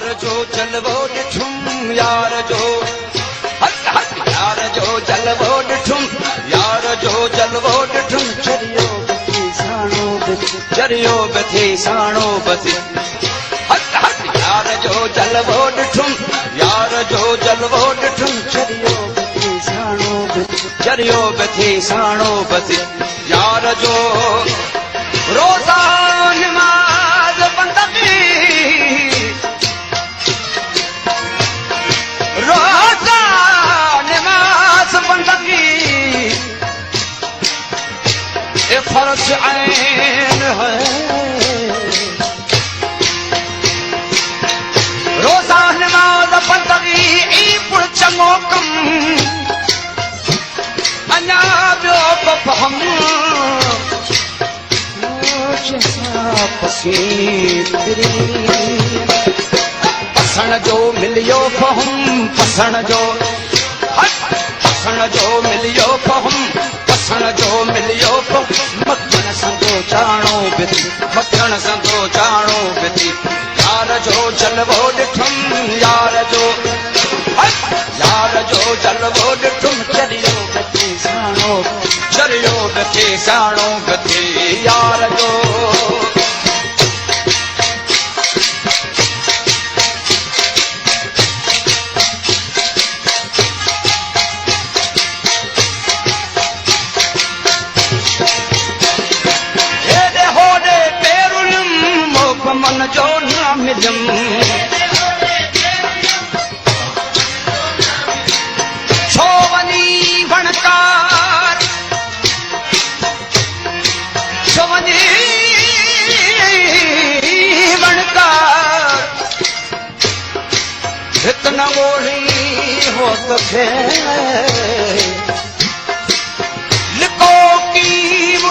यार जो जलवो ॾिठुम यार जो हट हट यार जो जलवो ॾिठुम यार जो जलवो ॾिठुम चरियो बथी साणो बथी चरियो बथी साणो बथी हट हट यार जो जलवो ॾिठुम यार जो जलवो ॾिठुम चरियो बथी साणो बथी चरियो बथी साणो बथी यार जो रोज़ा नमाज़ बंदगी रोज़ा नमाज़ बंदगी ये फर्ज ऐन है रोज़ा नमाज़ बंदगी ई पुर चङो कम अञा ॿियो को फहम पसण जो मिलियो फहम पसण जो पसण जो मिलियो फहम पसण जो मिलियो मखण संदो चाणो बिथी मखण संदो चाणो बिथी यार जो जलवो ॾिठुम यार जो जलवो ॾिठुम चरियो बिथी साणो चरियो बिथी साणो बिथी यार जो मन जो न मिलम छो वनी वणकार छो वनी वणकार इतना गोली हो तो लिखो की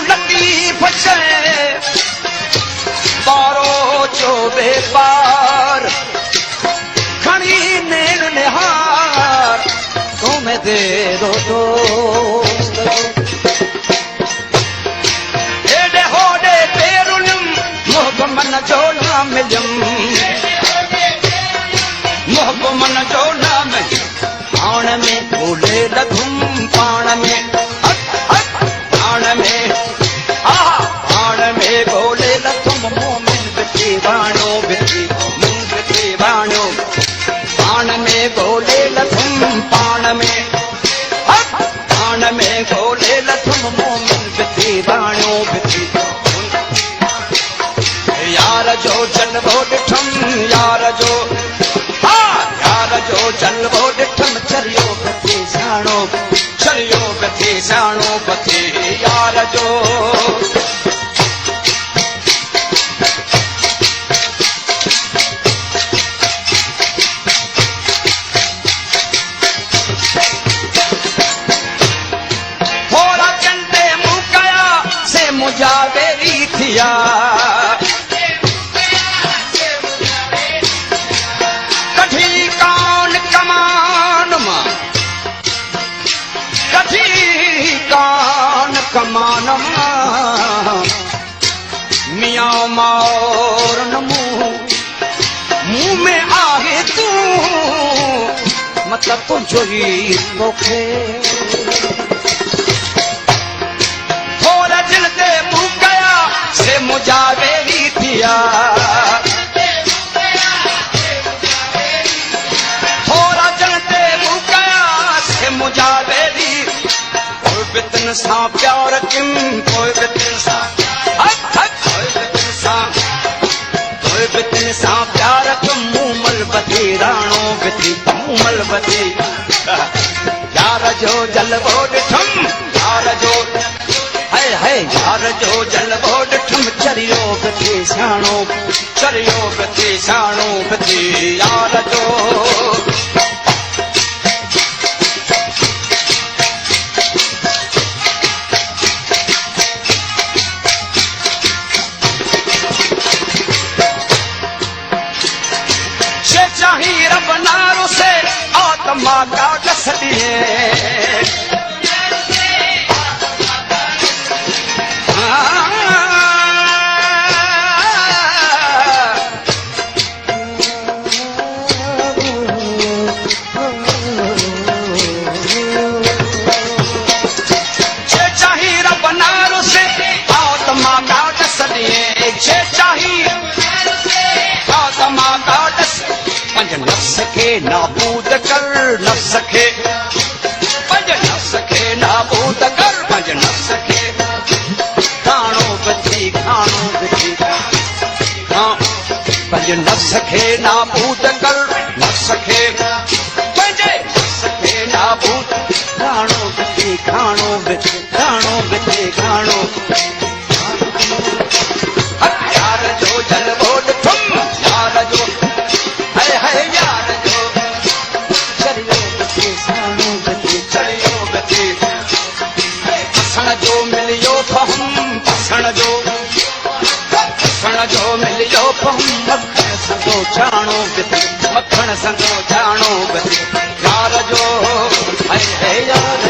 लती फसे बारो जो बेपार खणी नेन निहार तो मैं दे दो दोस्त एडे होडे पेरुलम मोह मन जो ना मिलम मोह मन जो ना मिलम पाण में बोले लघुम पाण में पाण में पाण में बोले लघुम बाणो बिथी मुंह बिथी बाणो पाण में गोले लथुम पाण में गोले लथुम मोमिन बिथी बाणो बिथी यार जो जलवो ॾिठुम यार जो जलवो ॾिठुम चरियो बिथी साणो चरियो बिथी साणो बिथी यार जो मुजावेरी थिया कठी कान कमान मां कठी कान कमान मां मियाँ मार नमू मुंह में आहे तू मतलब तुझो ही तोखे से मुजावेरी थिया थोड़ा जलते मुकया से मुजावेरी कोई बितन सा प्यार किम कोई बितन सा कोई बितन सा प्यार किम मुमल बती राणो बिती मुमल बती यार जो जलवो ॾिठुम यार जो है यार जो जलवो ॾिठुम चरियो बिथी साणो बिथी यार जो से चाही रब नारो से आत्मा का डस दिए नाबूद कर नफ्स खे पंज नफ्स खे नाबूद कर पंज नफ्स खे खाणो बची खाणो बची पंज नफ्स खे नाबूद कर नफ्स खे पंज नफ्स खे नाबूद खाणो बची खाणो बची खाणो बची खाणो यार जो जलवो ॾिठुम यार जो हाय हाय यार जो चरियो बची साणो बची चरियो बची पसण जो मिलियो फहम पसण जो मिलियो फहम मखण संदो छाणो बची मखण संदो छाणो बची यार जो हाय हाय यार